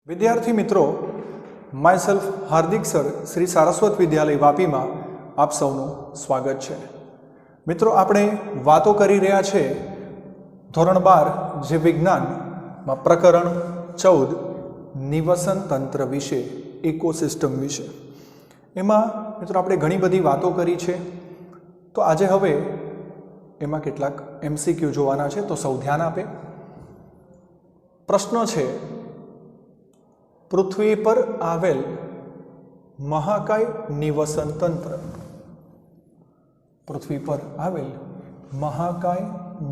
विद्यार्थी मित्रों, my self Hardik sir Shri Saraswat विद्यालय वापी में आप सौનું स्वागत है। मित्रों, આપણે વાતો કરી રહ્યા છે ધોરણ 12 જે વિજ્ઞાનમાં પ્રકરણ 14 નિવસન તંત્ર વિશે, ઇકોસિસ્ટમ વિશે। એમાં મિત્રો આપણે ઘણી બધી વાતો કરી છે, તો આજે હવે એમાં કેટલાક એમસીક્યુ જોવાના છે, તો સૌ ધ્યાન આપે। પ્રશ્ન છે, પૃથ્વી પર આવેલ મહાકાય નિવસન તંત્ર, પૃથ્વી પર આવેલ મહાકાય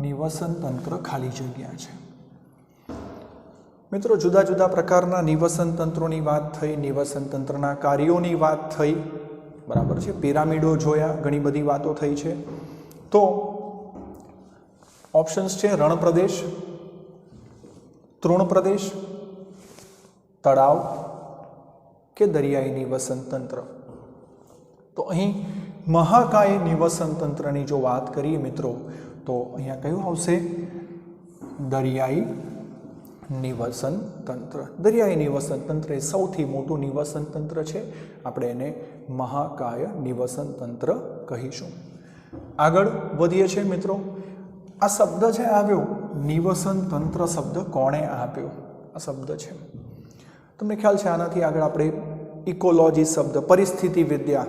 નિવસન તંત્ર ખાલી જગ્યા છે। મિત્રો, જુદા જુદા પ્રકારના નિવસન તંત્રોની વાત થઈ, નિવસન તંત્રના કાર્યોની વાત થઈ, બરાબર છે। પિરામિડો જોયા, ઘણી બધી વાતો થઈ છે। તો ઓપ્શન્સ છે રણ પ્રદેશ, તૃણ પ્રદેશ, તળાવ કે દરિયાઈ નિવસન તંત્ર। તો અહીં મહાકાય નિવસન તંત્રની જો વાત કરીએ મિત્રો, તો અહીંયા કયું આવશે? દરિયાઈ નિવસન તંત્ર। દરિયાઈ નિવસન તંત્ર એ સૌથી મોટું નિવસન તંત્ર છે, આપણે એને મહાકાય નિવસન તંત્ર કહીશું। આગળ વધીએ છીએ મિત્રો। આ શબ્દ છે આવ્યો નિવસન તંત્ર શબ્દ કોણે આપ્યો? આ શબ્દ છે, તમને ખ્યાલ છે, આનાથી આગળ આપણે ઇકોલોજી શબ્દ, પરિસ્થિતિ વિદ્યા,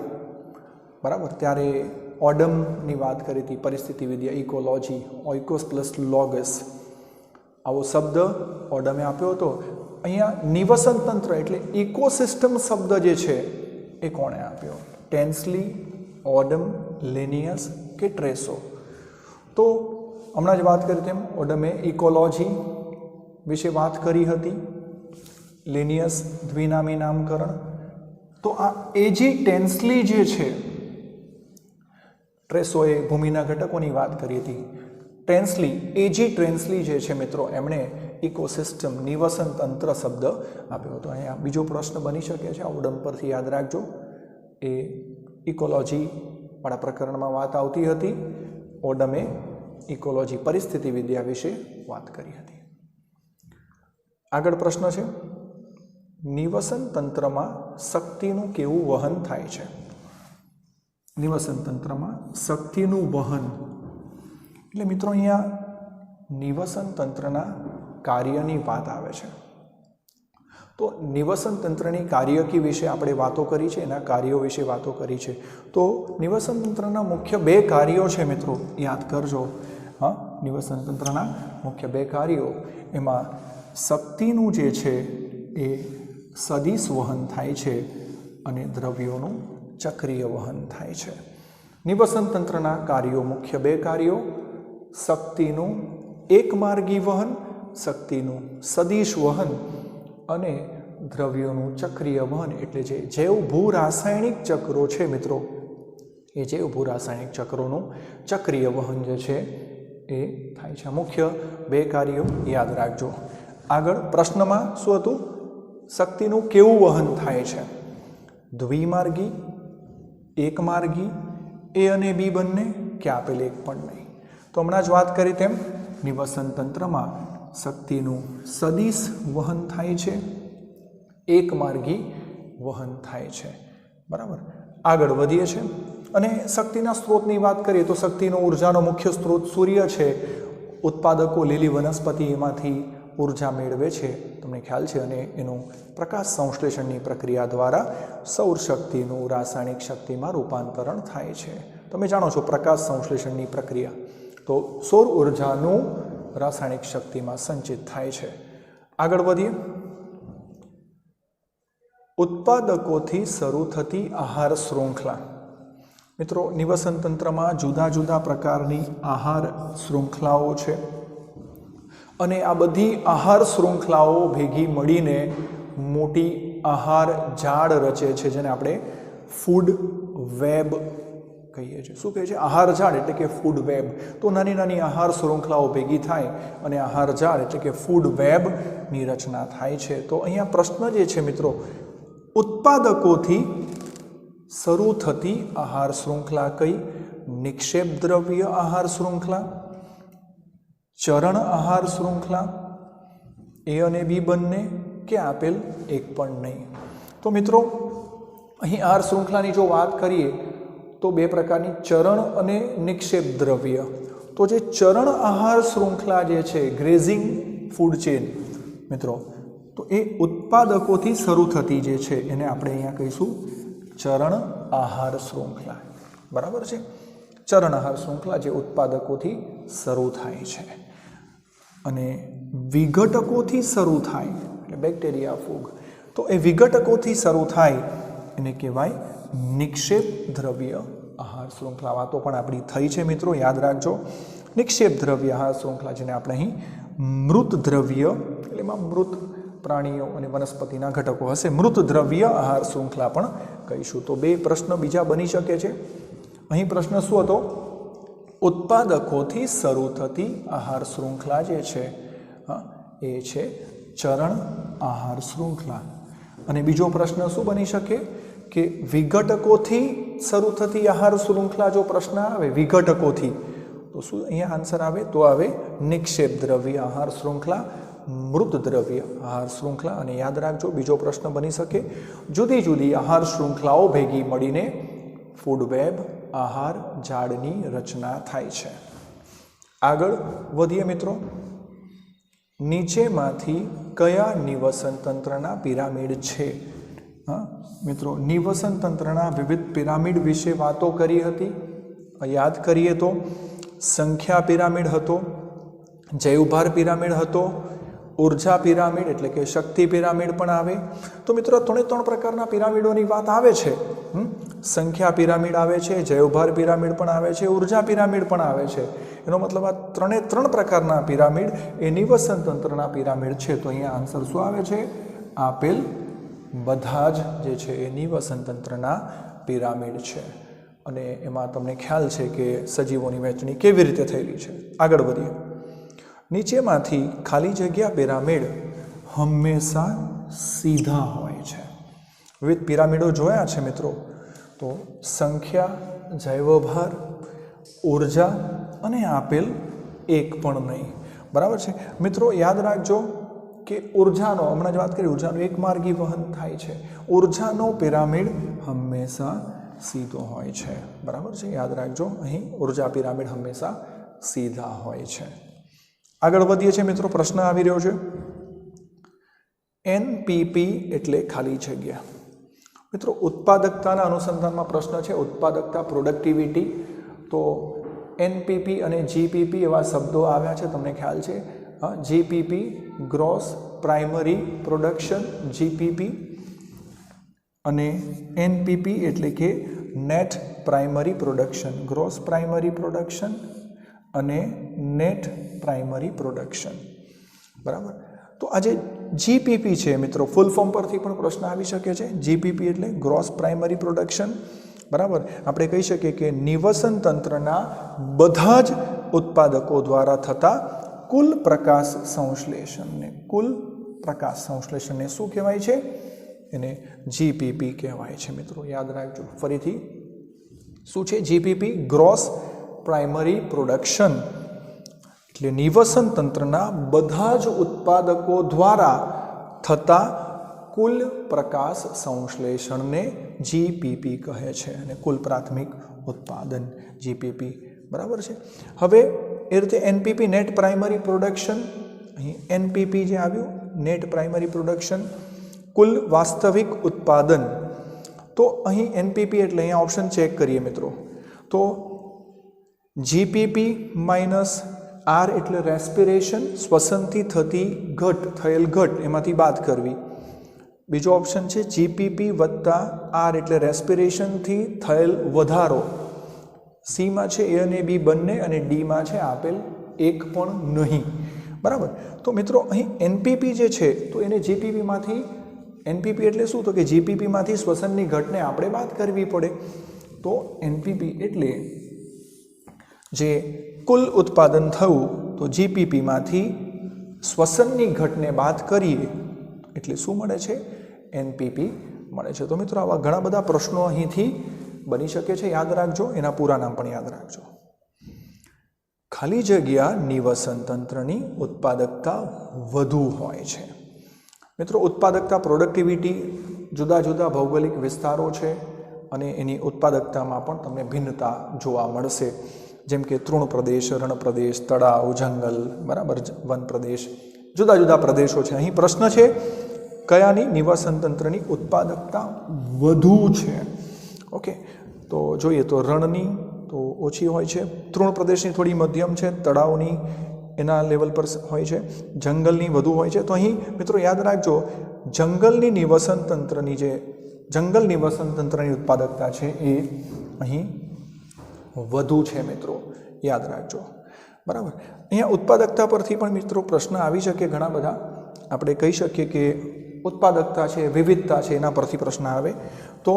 બરાબર, ત્યારે ઓડમની વાત કરી હતી, પરિસ્થિતિ વિદ્યા, ઇકોલોજી, ઓઇકોસ પ્લસ લોગસ, આવો શબ્દ ઓડમે આપ્યો હતો। અહીંયા નિવસન તંત્ર એટલે ઇકોસિસ્ટમ શબ્દ જે છે એ કોણે આપ્યો? ટેન્સલી, ઓડમ, લિનિયસ કે ટ્રેસો? તો હમણાં જ વાત કરી તેમ ઓડમે ઇકોલોજી વિશે વાત કરી હતી, લિનિયસ દ્વિનામી નામકરણ। તો આ એજી ટેન્સલી જે છે, ટ્રેસોએ ભૂમિના ઘટકોની વાત કરી હતી, ટેન્સલી, એજી ટેન્સલી જે છે મિત્રો, એમણે ઇકોસિસ્ટમ નિવસન તંત્ર શબ્દ આપ્યો હતો। અહીંયા બીજો પ્રશ્ન બની શકે છે, ઓડમ પરથી યાદ રાખજો, એ ઇકોલોજી વાળા પ્રકરણમાં વાત આવતી હતી, ઓડમે ઇકોલોજી, પરિસ્થિતિ વિદ્યા વિશે વાત કરી હતી। આગળ પ્રશ્ન છે, નિવસન તંત્રમાં શક્તિનું કેવું વહન થાય છે? નિવસન તંત્રમાં શક્તિનું વહન એટલે મિત્રો અહીંયા નિવસન તંત્રના કાર્યની વાત આવે છે। તો નિવસન તંત્રની કાર્યકી વિશે આપણે વાતો કરી છે, એના કાર્યો વિશે વાતો કરી છે। તો નિવસન તંત્રના મુખ્ય બે કાર્યો છે મિત્રો, યાદ કરજો। હા, નિવસન તંત્રના મુખ્ય બે કાર્યો, એમાં શક્તિનું જે છે એ સદિશ વહન થાય છે અને દ્રવ્યોનું ચક્રીય વહન થાય છે। નિવસન તંત્રના કાર્યો, મુખ્ય બે કાર્યો, શક્તિનું એકમાર્ગી વહન, શક્તિનું સદિશ વહન અને દ્રવ્યોનું ચક્રીય વહન, એટલે જે જૈવ ભૂરાસાયણિક ચક્રો છે મિત્રો, એ જૈવ ભૂરાસાયણિક ચક્રોનું ચક્રીય વહન જે છે એ થાય છે। મુખ્ય બે કાર્યો યાદ રાખજો। આગળ પ્રશ્નમાં શું હતું? શક્તિનું કેવું વહન થાય છે? દ્વિમાર્ગી, એકમાર્ગી, એ અને બી બંને, કે આપેલ એક પણ નહીં? તો હમણાં જ વાત કરી તેમ નિવસન તંત્રમાં શક્તિનું સદિશ વહન થાય છે, એકમાર્ગી વહન થાય છે, બરાબર। આગળ વધીએ છીએ અને શક્તિના સ્ત્રોતની વાત કરીએ તો શક્તિનો ઉર્જાનો મુખ્ય સ્ત્રોત સૂર્ય છે। ઉત્પાદકો લીલી વનસ્પતિ એમાંથી ઉર્જા મેળવે છે, તમને ખ્યાલ છે, અને એનું પ્રકાશ સંશ્લેષણની પ્રક્રિયા દ્વારા સૌર શક્તિનું રાસાયણિક શક્તિમાં રૂપાંતરણ થાય છે। તમે જાણો છો પ્રકાશ સંશ્લેષણની પ્રક્રિયા, તો સૌર ઉર્જાનું રાસાયણિક શક્તિમાં સંચિત થાય છે। આગળ વધીએ। ઉત્પાદકોથી શરૂ થતી આહાર શૃંખલા, મિત્રો નિવસન તંત્રમાં જુદા જુદા પ્રકારની આહાર શૃંખલાઓ છે અને આ બધી આહાર શૃંખલાઓ ભેગી મળીને મોટી આહાર જાળ રચે છે, જેને આપણે ફૂડ વેબ કહીએ છીએ। શું કહે છે? આહાર જાળ એટલે કે ફૂડ વેબ। તો નાની નાની આહાર શૃંખલાઓ ભેગી થાય અને આહાર જાળ એટલે કે ફૂડ વેબની રચના થાય છે। તો અહીંયા પ્રશ્ન જે છે મિત્રો, ઉત્પાદકોથી શરૂ થતી આહાર શૃંખલા કઈ? નિક્ષેપ દ્રવ્ય આહાર શૃંખલા, ચરણ આહાર શૃંખલા, એ અને બી બંને, કે આપેલ એક પણ નહીં. તો મિત્રો અહીં આહાર શૃંખલાની જો વાત કરીએ તો બે પ્રકારની ચરણ અને નિક્ષેપ દ્રવ્ય. તો જે ચરણ આહાર શૃંખલા જે છે ગ્રેઝિંગ ફૂડ ચેન મિત્રો, તો એ ઉત્પાદકોથી શરૂ થતી જે છે એને આપણે અહીંયા કહીશું ચરણ આહાર શૃંખલા. બરાબર છે? ચરણ આહાર શૃંખલા જે ઉત્પાદકોથી શરૂ થાય છે અને વિઘટકોથી શરૂ થાય એટલે બેક્ટેરિયા, ફૂગ, તો એ વિઘટકોથી શરૂ થાય એને કહેવાય નિક્ષેપ દ્રવ્ય આહાર શૃંખલા. વાતો પણ આપણી થઈ છે મિત્રો, યાદ રાખજો. નિક્ષેપ દ્રવ્ય આહાર શૃંખલા જેને આપણે અહીં મૃત દ્રવ્ય એટલે એમાં મૃત પ્રાણીઓ અને વનસ્પતિના ઘટકો હશે, મૃત દ્રવ્ય આહાર શૃંખલા પણ કહીશું. તો બે પ્રશ્ન બીજા બની શકે છે. અહીં પ્રશ્ન શું હતો? ઉત્પાદકોથી શરૂ થતી આહાર શૃંખલા જે છે એ છે ચરણ આહાર શૃંખલા. અને બીજો પ્રશ્ન શું બની શકે કે વિઘટકોથી શરૂ થતી આહાર શૃંખલા જો પ્રશ્ન આવે વિઘટકોથી, તો શું અહીંયા આન્સર આવે? તો આવે નિક્ષેપ દ્રવ્ય આહાર શૃંખલા, મૃત દ્રવ્ય આહાર શૃંખલા. અને યાદ રાખજો બીજો પ્રશ્ન બની શકે જુદી જુદી આહાર શૃંખલાઓ ભેગી મળીને ફૂડ વેબ આહાર જાળની રચના થાય છે. આગળ વધીએ મિત્રો. નીચેમાંથી કયા નિવસન તંત્રના પિરામિડ છે? મિત્રો નિવસન તંત્રના વિવિધ પિરામિડ વિશે વાતો કરી હતી. યાદ કરીએ તો સંખ્યા પિરામિડ હતો, જૈવભાર પિરામિડ હતો, ઉર્જા પિરામિડ એટલે કે શક્તિ પિરામિડ પણ આવે. તો મિત્રો ત્રણ પ્રકારના પિરામિડોની વાત આવે છે. સંખ્યા પિરામિડ આવે છે, જૈવભાર પિરામિડ પણ આવે છે, ઉર્જા પિરામિડ પણ આવે છે. એનો મતલબ આ ત્રણ પ્રકારના પિરામિડ એ નિવસન તંત્રના પિરામિડ છે. તો અહીંયા આન્સર શું આવે છે? આપેલ બધા જ જે છે એ નિવસન તંત્રના પિરામિડ છે. અને એમાં તમને ખ્યાલ છે કે સજીવોની વહેંચણી કેવી રીતે થયેલી છે. આગળ વધીએ. નીચેમાંથી ખાલી જગ્યા પિરામિડ હંમેશા સીધા હોય છે. વિવિધ પિરામિડો જોયા છે મિત્રો. તો સંખ્યા, જૈવભાર, ઉર્જા અને આપેલ એક પણ નહીં. બરાબર છે મિત્રો? યાદ રાખજો કે ઉર્જાનો, હમણાં જ વાત કરી, ઉર્જાનું એક માર્ગી વહન થાય છે. ઉર્જાનો પિરામિડ હંમેશા સીધો હોય છે. બરાબર છે? યાદ રાખજો, અહીં ઉર્જા પિરામિડ હંમેશા સીધા હોય છે. આગળ વધીએ છીએ મિત્રો. પ્રશ્ન આવી રહ્યો છે એનપીપી એટલે ખાલી જગ્યા. મિત્રો ઉત્પાદકતાના અનુસંધાનમાં પ્રશ્ન છે, ઉત્પાદકતા, પ્રોડક્ટિવિટી. તો એનપીપી અને જીપીપી એવા શબ્દો આવ્યા છે, તમને ખ્યાલ છે. GPP gross primary production, GPP, અને એનપીપી એટલે કે net primary production, gross primary production અને નેટ પ્રાઇમરી પ્રોડક્શન. બરાબર? તો આજે જીપીપી છે મિત્રો, ફૂલ ફોર્મ પરથી પણ પ્રશ્ન આવી શકે છે. જીપીપી એટલે ગ્રોસ પ્રાઇમરી પ્રોડક્શન. બરાબર? આપણે કહી શકીએ કે નિવસન તંત્રના બધા જ ઉત્પાદકો દ્વારા થતા કુલ પ્રકાશ સંશ્લેષણને શું કહેવાય છે? એને જીપીપી કહેવાય છે મિત્રો. યાદ રાખજો. ફરીથી શું છે જીપીપી? ગ્રોસ પ્રાઇમરી પ્રોડક્શન એટલે નિવસન તંત્રના બધા જ ઉત્પાદકો દ્વારા થતા કુલ પ્રકાશ સંશ્લેષણને જીપીપી કહે છે. અને કુલ પ્રાથમિક ઉત્પાદન જીપીપી. બરાબર છે? હવે એ રીતે એનપીપી નેટ પ્રાઇમરી પ્રોડક્શન, અહીં એનપીપી જે આવ્યું નેટ પ્રાઇમરી પ્રોડક્શન, કુલ વાસ્તવિક ઉત્પાદન. તો અહીં એનપીપી એટલે અહીંયા ઓપ્શન ચેક કરીએ મિત્રો. તો જીપીપી માઇનસ આર એટલે રેસ્પિરેશન, શ્વસનથી થયેલ ઘટ એમાંથી બાદ કરવી. બીજો ઓપ્શન છે જીપીપી વત્તા આર એટલે રેસ્પિરેશનથી થયેલ વધારો. સીમાં છે એ અને બી બંને, અને ડીમાં છે આપેલ એક પણ નહીં. બરાબર? તો મિત્રો અહીં એનપીપી જે છે તો એને જીપીપીમાંથી, એનપીપી એટલે શું? તો કે જીપીપીમાંથી શ્વસનની ઘટને આપણે બાદ કરવી પડે. તો એનપીપી એટલે જે કુલ ઉત્પાદન થયું, તો જીપીપીમાંથી શ્વસનની ઘટને બાદ કરીએ એટલે શું મળે છે? એનપીપી મળે છે. તો મિત્રો આવા ઘણા બધા પ્રશ્નો અહીંથી બની શકે છે. યાદ રાખજો, એના પૂરા નામ પણ યાદ રાખજો. ખાલી જગ્યા નિવસન તંત્રની ઉત્પાદકતા વધુ હોય છે. મિત્રો ઉત્પાદકતા પ્રોડક્ટિવિટી જુદા જુદા ભૌગોલિક વિસ્તારો છે અને એની ઉત્પાદકતામાં પણ તમને ભિન્નતા જોવા મળશે, જેમ કે તૃણ પ્રદેશ, રણ પ્રદેશ, તળાવ, જંગલ, બરાબર, વન પ્રદેશ, જુદા જુદા પ્રદેશો છે. અહીં પ્રશ્ન છે કયાની નિવાસન તંત્રની ઉત્પાદકતા વધુ છે. ઓકે, તો જોઈએ તો રણની તો ઓછી હોય છે, તૃણ પ્રદેશની થોડી મધ્યમ છે, તળાવની એના લેવલ પર હોય છે, જંગલની વધુ હોય છે. તો અહીં મિત્રો યાદ રાખજો, જંગલ નિવસન તંત્રની ઉત્પાદકતા છે એ અહીં વધુ છે મિત્રો, યાદ રાખજો, બરાબર. અહીંયા ઉત્પાદકતા પરથી પણ મિત્રો પ્રશ્ન આવી શકે ઘણા બધા. આપણે કહી શકીએ કે ઉત્પાદકતા છે, વિવિધતા છે, એના પરથી પ્રશ્ન આવે. તો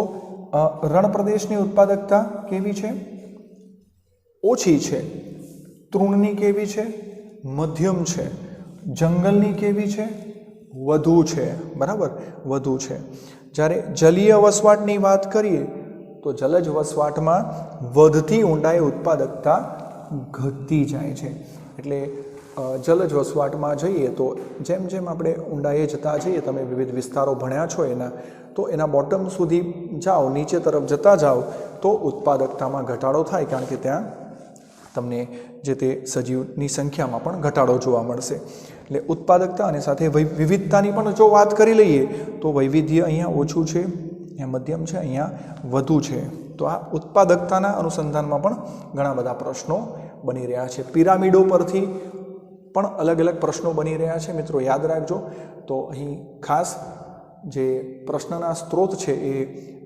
રણ પ્રદેશની ઉત્પાદકતા કેવી છે? ઓછી છે. તૃણની કેવી છે? મધ્યમ છે. જંગલની કેવી છે? વધુ છે, બરાબર, વધુ છે. જ્યારે જલીય વસવાટની વાત કરીએ તો જલજ વસવાટમાં વધતી ઊંડાઈ ઉત્પાદકતા ઘટતી જાય છે. એટલે જલજ વસવાટમાં જઈએ તો જેમ જેમ આપણે ઊંડાઈએ જતા જઈએ, તમે વિવિધ વિસ્તારો ભણ્યા છો એના, તો એના બોટમ સુધી જાઓ, નીચે તરફ જતા જાઓ તો ઉત્પાદકતામાં ઘટાડો થાય, કારણ કે ત્યાં તમને જે તે સજીવની સંખ્યામાં પણ ઘટાડો જોવા મળશે. એટલે ઉત્પાદકતા અને સાથે વિવિધતાની પણ જો વાત કરી લઈએ તો વૈવિધ્ય અહીંયા ઓછું છે, અહીંયા મધ્યમ છે, અહીંયા વધુ છે. તો આ ઉત્પાદકતાના અનુસંધાનમાં પણ ઘણા બધા પ્રશ્નો બની રહ્યા છે. પિરામિડો પરથી પણ અલગ અલગ પ્રશ્નો બની રહ્યા છે મિત્રો, યાદ રાખજો. તો અહીં ખાસ જે પ્રશ્નના સ્ત્રોત છે એ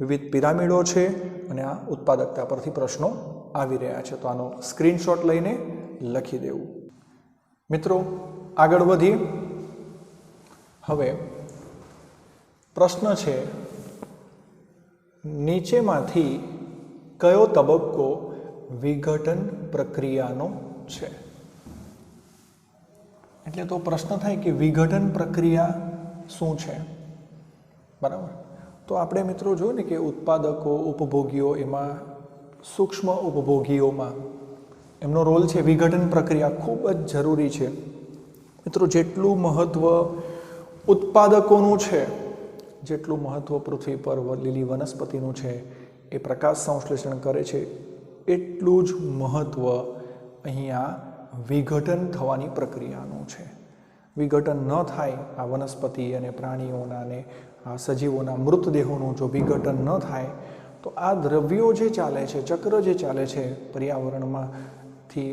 વિવિધ પિરામિડો છે અને આ ઉત્પાદકતા પરથી પ્રશ્નો આવી રહ્યા છે. તો આનો સ્ક્રીનશોટ લઈને લખી દેવું. મિત્રો આગળ વધીએ. હવે પ્રશ્ન છે, નીચેમાંથી કયો તબક્કો વિઘટન પ્રક્રિયાનો છે? એટલે તો પ્રશ્ન થાય કે વિઘટન પ્રક્રિયા શું છે, બરાબર. તો આપણે મિત્રો જોયું ને કે ઉત્પાદકો, ઉપભોગીઓ, એમાં સૂક્ષ્મ ઉપભોગીઓમાં એમનો રોલ છે. વિઘટન પ્રક્રિયા ખૂબ જ જરૂરી છે મિત્રો. જેટલું મહત્ત્વ ઉત્પાદકોનું છે, જેટલું મહત્ત્વ પૃથ્વી પર લીલી વનસ્પતિનું છે, એ પ્રકાશ સંશ્લેષણ કરે છે, એટલું જ મહત્ત્વ અહીંયા વિઘટન થવાની પ્રક્રિયાનું છે. વિઘટન ન થાય, આ વનસ્પતિ અને પ્રાણીઓના અને આ સજીવોના મૃતદેહોનું જો વિઘટન ન થાય તો આ દ્રવ્યો જે ચાલે છે, ચક્ર જે ચાલે છે પર્યાવરણમાંથી,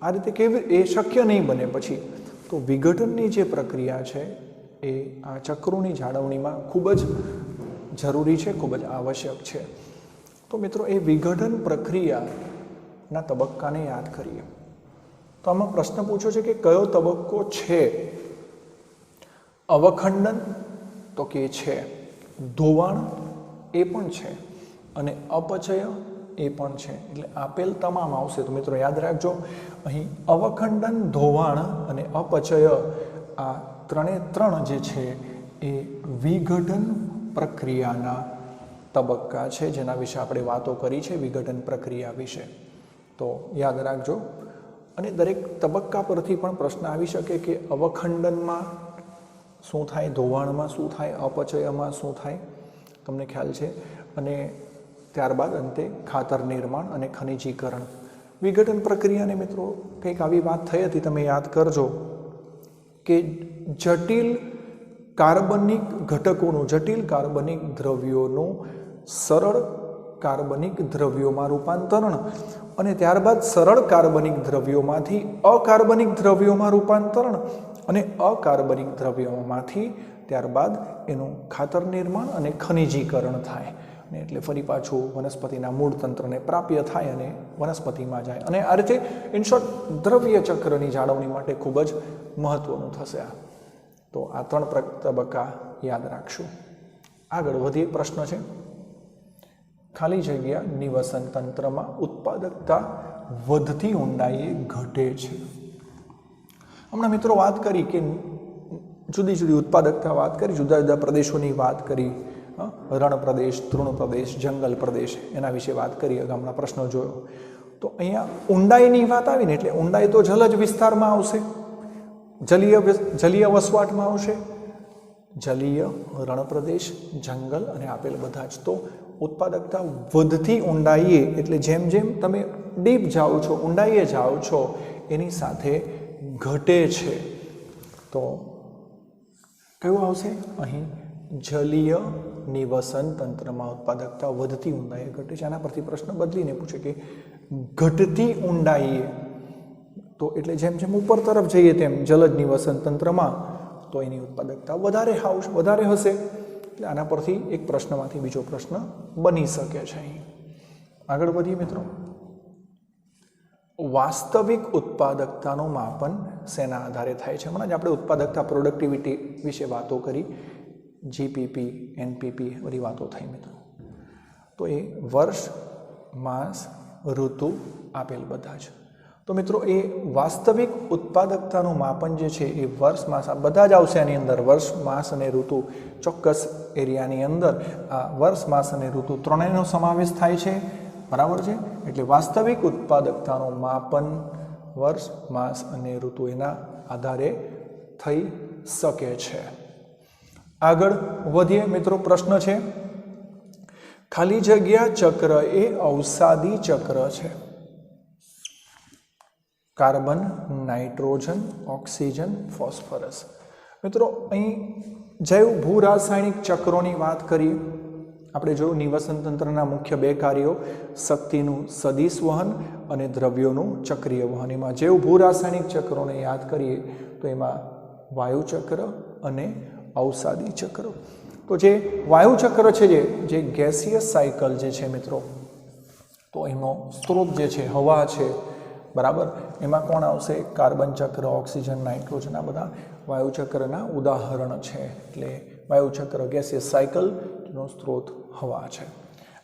આ રીતે કેવી એ શક્ય નહીં બને. પછી તો વિઘટનની જે પ્રક્રિયા છે એ આ ચક્રોની જાળવણીમાં ખૂબ જ જરૂરી છે, ખૂબ જ આવશ્યક છે. તો મિત્રો એ વિઘટન પ્રક્રિયાના તબક્કાને યાદ કરીએ. તો આમાં પ્રશ્ન પૂછ્યો છે કે કયો તબક્કો છે? અવખંડન તો કે છે, ધોવાણ એ પણ છે, અને અપચય એ પણ છે. એટલે આપેલ તમામ આવશે. તો મિત્રો યાદ રાખજો, અહીં અવખંડન, ધોવાણ અને અપચય આ ત્રણ જે છે એ વિઘટન પ્રક્રિયાના તબક્કા છે, જેના વિશે આપણે વાતો કરી છે, વિઘટન પ્રક્રિયા વિશે. તો યાદ રાખજો. અને દરેક તબક્કા પરથી પણ પ્રશ્ન આવી શકે કે અવખંડનમાં શું થાય, ધોવાણમાં શું થાય, અપચયમાં શું થાય, તમને ખ્યાલ છે. અને ત્યારબાદ અંતે ખાતર નિર્માણ અને ખનિજીકરણ. વિઘટન પ્રક્રિયાને મિત્રો કંઈક આવી વાત થઈ હતી, તમે યાદ કરજો કે જટિલ કાર્બનિક ઘટકોનું, જટિલ કાર્બનિક દ્રવ્યોનું સરળ કાર્બનિક દ્રવ્યોમાં રૂપાંતરણ અને ત્યારબાદ સરળ કાર્બનિક દ્રવ્યોમાંથી અકાર્બનિક દ્રવ્યોમાં રૂપાંતરણ અને અકાર્બનિક દ્રવ્યોમાંથી ત્યારબાદ એનું ખાતર નિર્માણ અને ખનિજીકરણ થાય. ને એટલે ફરી પાછું વનસ્પતિના મૂળ તંત્રને પ્રાપ્ય થાય અને વનસ્પતિમાં જાય. અને આ રીતે ઇન શોર્ટ દ્રવ્ય ચક્રની જાળવણી માટે ખૂબ જ મહત્વનું થશે આ. તો આ 3 તબક્કા યાદ રાખશું. આગળ વધીએ. પ્રશ્ન છે, ખાલી જગ્યા નિવસન તંત્રમાં ઉત્પાદકતા વધતી ઊંડાઈએ ઘટે છે. હમણાં મિત્રો વાત કરી કે જુદી જુદી ઉત્પાદકતા વાત કરી, જુદા જુદા પ્રદેશોની વાત કરી, રણ પ્રદેશ, તૃણ પ્રદેશ, જંગલ પ્રદેશ, એના વિશે વાત કરી, હમણાં પ્રશ્નો જોયો. તો અહીંયા ઊંડાઈની વાત આવી ને, એટલે ઊંડાઈ તો જલજ વિસ્તારમાં આવશે, જલીય વસવાટમાં આવશે, જલીય, રણપ્રદેશ, જંગલ અને આપેલ બધા જ. તો ઉત્પાદકતા વધતી ઊંડાઈએ એટલે જેમ જેમ તમે ડીપ જાઓ છો, ઊંડાઈએ જાઓ છો, એની સાથે ઘટે છે. તો કયું આવશે અહીં? જલીય નિવસન તંત્રમાં ઉત્પાદકતા વધતી ઊંડાઈએ ઘટે છે. આના પરથી પ્રશ્ન બદલીને પૂછે કે ઘટતી ઊંડાઈએ, તો એટલે જેમ જેમ ઉપર તરફ જઈએ તેમ જલજ નિવસન તંત્રમાં તો એની ઉત્પાદકતા વધારે હશે. એટલે આના પરથી એક પ્રશ્નમાંથી બીજો પ્રશ્ન બની શકે છે. અહીં આગળ વધીએ મિત્રો. વાસ્તવિક ઉત્પાદકતાનું માપન શેના આધારે થાય છે? હમણાં જ આપણે ઉત્પાદકતા પ્રોડક્ટિવિટી વિશે વાતો કરી, જીપીપી, એનપીપી બધી વાતો થઈ મિત્રો. તો એ વર્ષ, માસ, ઋતુ આપેલ બધા જ. તો મિત્રો એ વાસ્તવિક ઉત્પાદકતાનું માપન જે છે એ વર્ષ, માસ આ બધા જ આવશે આની અંદર. વર્ષ, માસ અને ઋતુ ચોક્કસ એરિયાની અંદર આ વર્ષ, માસ અને ઋતુ ત્રણેયનો સમાવેશ થાય છે. બરાબર છે? એટલે વાસ્તવિક ઉત્પાદકતાનું માપન વર્ષ, માસ અને ઋતુ એના આધારે થઈ શકે છે. આગળ વધીએ મિત્રો. પ્રશ્ન છે, ખાલી જગ્યા ચક્ર એ અવસાદી ચક્ર છે. Carbon, nitrogen, oxygen, phosphorus. મિત્રો અહીં જૈવ ભૂરાસાયણિક ચક્રોની વાત કરીએ. આપણે જોયું નિવસન તંત્રના મુખ્ય બે કાર્યો, શક્તિનું સદિશ વહન અને દ્રવ્યોનું ચક્રીય વહન. એમાં જૈવ ભૂરાસાયણિક ચક્રોને યાદ કરીએ તો એમાં વાયુ ચક્ર અને અવસાદી ચક્ર. તો જે વાયુ ચક્ર છે, જે ગેસિયસ સાયકલ જે છે મિત્રો, તો એનો સ્ત્રોત જે છે હવા છે. બરાબર? એમાં કોણ આવશે? કાર્બન ચક્ર, ઓક્સિજન, નાઇટ્રોજન આ બધા વાયુ ચક્રના ઉદાહરણ છે. એટલે વાયુ ચક્ર ગેસિયસ સાયકલનો સ્ત્રોત હવા છે.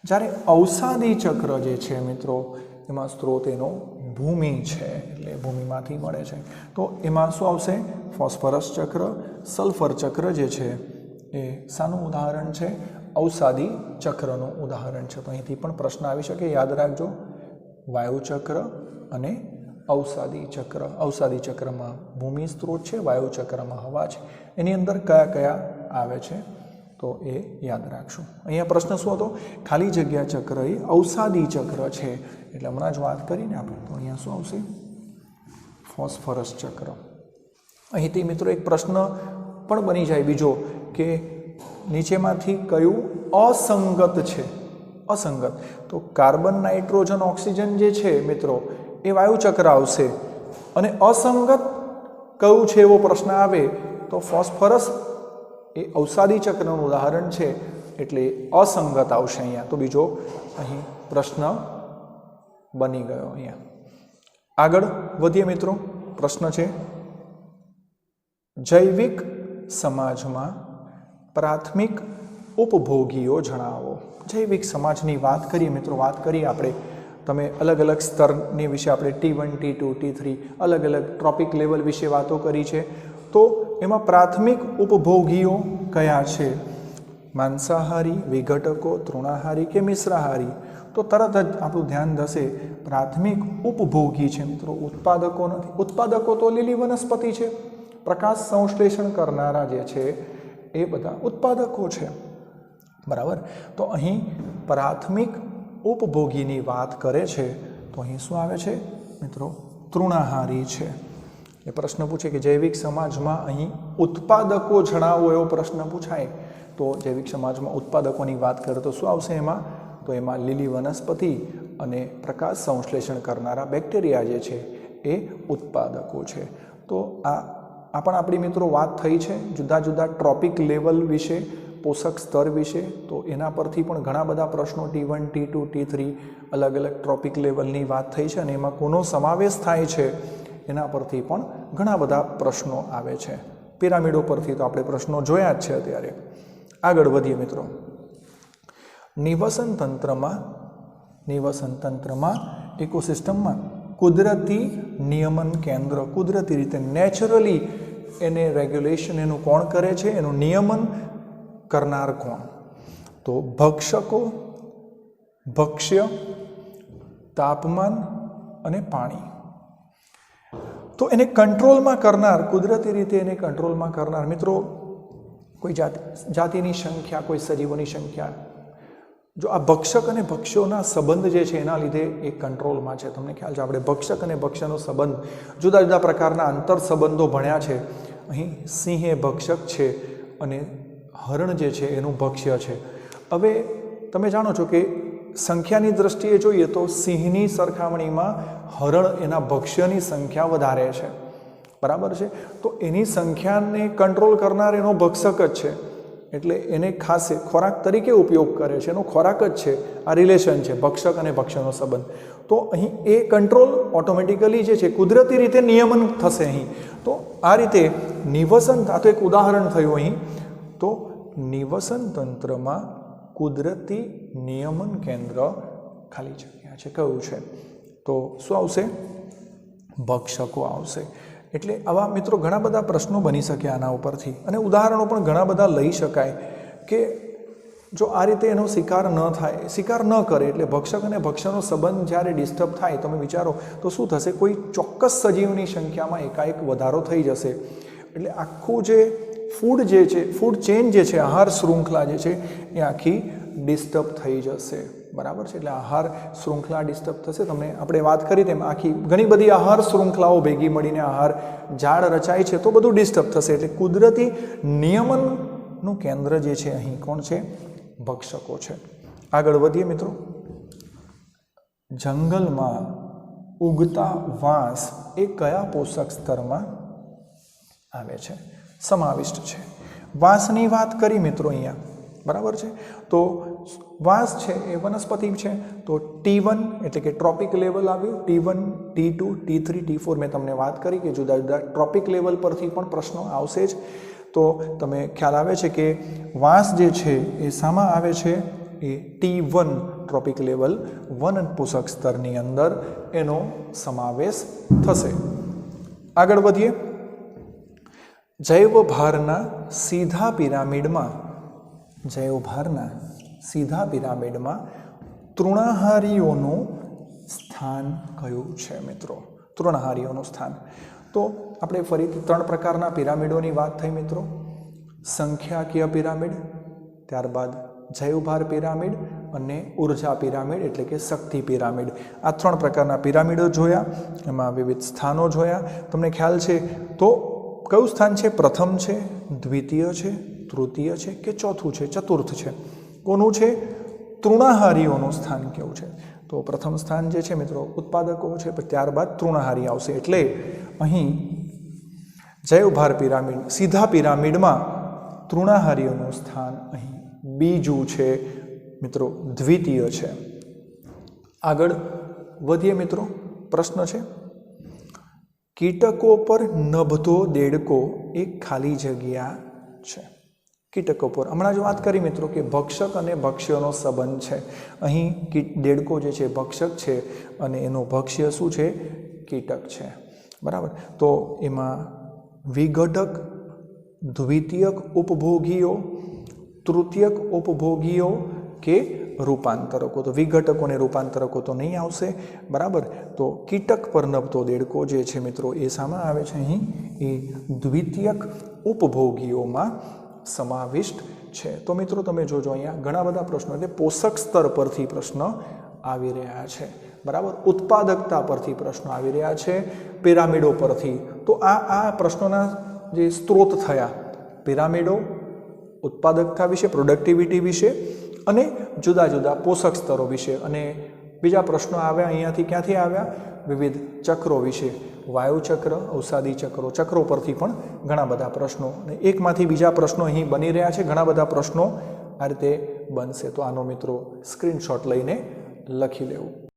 જ્યારે અવસાદી ચક્ર જે છે મિત્રો, એમાં સ્ત્રોત એનો ભૂમિ છે. એટલે ભૂમિમાંથી મળે છે. તો એમાં શું આવશે? ફોસ્ફરસ ચક્ર, સલ્ફર ચક્ર જે છે એ શાનું ઉદાહરણ છે? અવસાદી ચક્રનું ઉદાહરણ છે. તો અહીંથી પણ પ્રશ્ન આવી શકે, યાદ રાખજો. વાયુ ચક્ર અને અવસાદી ચક્ર. અવસાદી ચક્રમાં ભૂમિ સ્ત્રોત છે, વાયુ ચક્રમાં હવા છે. એની અંદર કયા કયા આવે છે તો એ યાદ રાખશું. અહીંયા પ્રશ્ન શું હતો? ખાલી જગ્યા ચક્ર એ અવસાદી ચક્ર છે. એટલે હમણાં જ વાત કરીને આપણે. તો અહીંયા શું આવશે? ફોસ્ફરસ ચક્ર. અહીંથી મિત્રો એક પ્રશ્ન પણ બની જાય બીજો કે નીચેમાંથી કયું અસંગત છે? અસંગત. તો કાર્બન, નાઇટ્રોજન, ઓક્સિજન જે છે મિત્રો એ વાયુ ચક્ર આવશે. અને અસંગત કયું છે એવો પ્રશ્ન આવે તો ફોસ્ફરસ એ અવસાદી ચક્રનું ઉદાહરણ છે. એટલે અસંગત આવશે અહીંયા. તો બીજો અહીં પ્રશ્ન બની ગયો. અહીંયા આગળ વધીએ મિત્રો. પ્રશ્ન છે, જૈવિક સમાજમાં પ્રાથમિક ઉપભોગીઓ જણાવો. જૈવિક સમાજની વાત કરીએ મિત્રો, વાત કરીએ આપણે. તમે અલગ અલગ સ્તરની વિશે આપણે T1, T2, T3 અલગ અલગ ટ્રોપિક લેવલ વિશે વાતો કરી છે. તો એમાં પ્રાથમિક ઉપભોગીઓ કયા છે? માંસાહારી, વિઘટકો, તૃણાહારી કે મિશ્રાહારી? તો તરત જ આપણું ધ્યાન થશે પ્રાથમિક ઉપભોગી છે મિત્રો, ઉત્પાદકો નથી. ઉત્પાદકો તો લીલી વનસ્પતિ છે. પ્રકાશ સંશ્લેષણ કરનારા જે છે એ બધા ઉત્પાદકો છે. બરાબર? તો અહીં પ્રાથમિક ઉપભોગીની વાત કરે છે તો અહીં શું આવે છે મિત્રો? તૃણાહારી છે. એ પ્રશ્ન પૂછે કે જૈવિક સમાજમાં અહીં ઉત્પાદકો જણાવો એવો પ્રશ્ન પૂછાય તો જૈવિક સમાજમાં ઉત્પાદકોની વાત કરે તો શું આવશે એમાં? તો એમાં લીલી વનસ્પતિ અને પ્રકાશ સંશ્લેષણ કરનારા બેક્ટેરિયા જે છે એ ઉત્પાદકો છે. તો આ પણ આપણી મિત્રો વાત થઈ છે જુદા જુદા ટ્રોપિક લેવલ વિશે, પોષક સ્તર વિશે. તો એના પરથી પણ ઘણા બધા પ્રશ્નો T1, T2, T3 અલગ અલગ ટ્રોપિક લેવલની વાત થઈ છે અને એમાં કોનો સમાવેશ થાય છે એના પરથી પણ ઘણા બધા પ્રશ્નો આવે છે. પિરામિડો પરથી તો આપણે પ્રશ્નો જોયા જ છે અત્યારે. આગળ વધીએ મિત્રો. નિવસન તંત્રમાં ઇકોસિસ્ટમમાં કુદરતી નિયમન કેન્દ્ર, કુદરતી રીતે નેચરલી એને રેગ્યુલેશન એનું કોણ કરે છે? એનું નિયમન કરનાર કોણ? તો ભક્ષકો, ભક્ષ્ય, તાપમાન અને પાણી. તો એને કંટ્રોલમાં કરનાર, કુદરતી રીતે એને કંટ્રોલમાં કરનાર મિત્રો કોઈ જાતિની સંખ્યા, કોઈ સજીવોની સંખ્યા, જો આ ભક્ષક અને ભક્ષ્યોના સંબંધ જે છે એના લીધે એ કંટ્રોલમાં છે. તમને ખ્યાલ છે, આપણે ભક્ષક અને ભક્ષ્યનો સંબંધ, જુદા જુદા પ્રકારના આંતર સંબંધો ભણ્યા છે. અહીં સિંહ એ ભક્ષક છે અને હરણ જે છે એનું ભક્ષ્ય છે. હવે તમે જાણો છો કે સંખ્યાની દ્રષ્ટિએ જોઈએ તો સિંહની સરખામણીમાં હરણ એના ભક્ષ્યની સંખ્યા વધારે છે, બરાબર છે. તો એની સંખ્યાને કંટ્રોલ કરનાર એનો ભક્ષક જ છે, એટલે એને ખાસ ખોરાક તરીકે ઉપયોગ કરે છે, એનો ખોરાક જ છે. આ રિલેશન છે ભક્ષક અને ભક્ષ્યનો સંબંધ. તો અહીં એ કંટ્રોલ ઓટોમેટિકલી જે છે કુદરતી રીતે નિયમન થશે અહીં. તો આ રીતે નિવસન, આ તો એક ઉદાહરણ થયું અહીં. તો નિવસન તંત્રમાં કુદરતી નિયમન કેન્દ્ર ખાલી જગ્યા છે, કયું છે? તો શું આવશે? ભક્ષકો આવશે. એટલે આવા મિત્રો ઘણા બધા પ્રશ્નો બની શકે આના ઉપરથી, અને ઉદાહરણો પણ ઘણા બધા લઈ શકાય કે જો આ રીતે એનો શિકાર ન થાય, શિકાર ન કરે, એટલે ભક્ષક અને ભક્ષ્યનો સંબંધ જ્યારે ડિસ્ટર્બ થાય, તમે વિચારો તો શું થશે? કોઈ ચોક્કસ સજીવની સંખ્યામાં એકાએક વધારો થઈ જશે, એટલે આખું જે ફૂડ જે છે, ફૂડ ચેન જે છે, આહાર શૃંખલા જે છે એ આખી ડિસ્ટર્બ થઈ જશે, બરાબર છે. એટલે આહાર શૃંખલા ડિસ્ટર્બ થશે. તમને આપણે વાત કરી તેમ આખી ઘણી બધી આહાર શૃંખલાઓ ભેગી મળીને આહાર ઝાડ રચાય છે, તો બધું ડિસ્ટર્બ થશે. એટલે કુદરતી નિયમનનું કેન્દ્ર જે છે અહીં કોણ છે? ભક્ષકો છે. આગળ વધીએ મિત્રો. જંગલમાં ઉગતા વાંસ એ કયા પોષક સ્તરમાં આવે છે? સમાવિષ્ટ છે. વાંસની વાત કરી મિત્રો અહીંયા, બરાબર છે. તો વાંસ છે એ વનસ્પતિ છે, તો T1 એટલે કે ટ્રોપિક લેવલ આવ્યું. T1, T2, T3, T4 મેં તમને વાત કરી કે જુદા જુદા ટ્રોપિક લેવલ પરથી પણ પ્રશ્નો આવશે જ. તો તમે ખ્યાલ આવે છે કે વાંસ જે છે એ શામાં આવે છે? એ T1 ટ્રોપિક લેવલ વન પોષક સ્તરની અંદર એનો સમાવેશ થશે. આગળ વધીએ. જૈવભારના સીધા પિરામિડમાં તૃણાહારીઓનું સ્થાન કયું છે મિત્રો? તૃણાહારીઓનું સ્થાન. તો આપણે ફરીથી 3 પ્રકારના પિરામિડોની વાત થઈ મિત્રો. સંખ્યાકીય પિરામિડ, ત્યારબાદ જૈવભાર પિરામિડ અને ઉર્જા પિરામિડ એટલે કે શક્તિ પિરામિડ. આ 3 પ્રકારના પિરામિડો જોયા, એમાં વિવિધ સ્થાનો જોયા. તમને ખ્યાલ છે તો કયું સ્થાન છે? પ્રથમ છે, દ્વિતીય છે, તૃતીય છે કે ચોથું છે, ચતુર્થ છે? કોનું છે? તૃણાહારીઓનું સ્થાન કેવું છે? તો પ્રથમ સ્થાન જે છે મિત્રો ઉત્પાદકો છે, ત્યારબાદ તૃણાહારી આવશે. એટલે અહીં જૈવભાર પિરામિડ, સીધા પિરામિડમાં તૃણાહારીઓનું સ્થાન અહીં બીજું છે મિત્રો, દ્વિતીય છે. આગળ વધીએ મિત્રો. પ્રશ્ન છે, કીટકો પર નભતો દેડકો એક ખાલી જગ્યા છે. કીટકો પર હમણાં જ વાત કરી મિત્રો કે ભક્ષક અને ભક્ષ્યનો સંબંધ છે. અહીં દેડકો જે છે ભક્ષક છે અને એનું ભક્ષ્ય શું છે? કીટક છે, બરાબર. તો એમાં વિઘટક, દ્વિતીયક ઉપભોગીઓ, તૃતીયક ઉપભોગીઓ કે રૂપાંતરકો? તો વિઘટકો અને રૂપાંતરકો તો નહીં આવશે, બરાબર. તો કીટક પર નભતો દેડકો જે છે મિત્રો એ શામાં આવે છે? અહીં એ દ્વિતીયક ઉપભોગીઓમાં સમાવિષ્ટ છે. તો મિત્રો તમે જોજો અહીંયા ઘણા બધા પ્રશ્નો, એટલે પોષક સ્તર પરથી પ્રશ્ન આવી રહ્યા છે, બરાબર. ઉત્પાદકતા પરથી પ્રશ્નો આવી રહ્યા છે, પિરામિડો પરથી. તો આ પ્રશ્નોના જે સ્ત્રોત થયા, પિરામિડો, ઉત્પાદકતા વિશે, પ્રોડક્ટિવિટી વિશે અને જુદા જુદા પોષક સ્તરો વિશે. અને બીજા પ્રશ્નો આવ્યા અહીંયાથી, ક્યાંથી આવ્યા? વિવિધ ચક્રો વિશે, વાયુચક્ર, અવસાદી ચક્રો, ચક્રો પરથી પણ ઘણા બધા પ્રશ્નો, અને એકમાંથી બીજા પ્રશ્નો અહીં બની રહ્યા છે. ઘણા બધા પ્રશ્નો આ રીતે બનશે. તો આનો મિત્રો સ્ક્રીનશોટ લઈને લખી લેવું.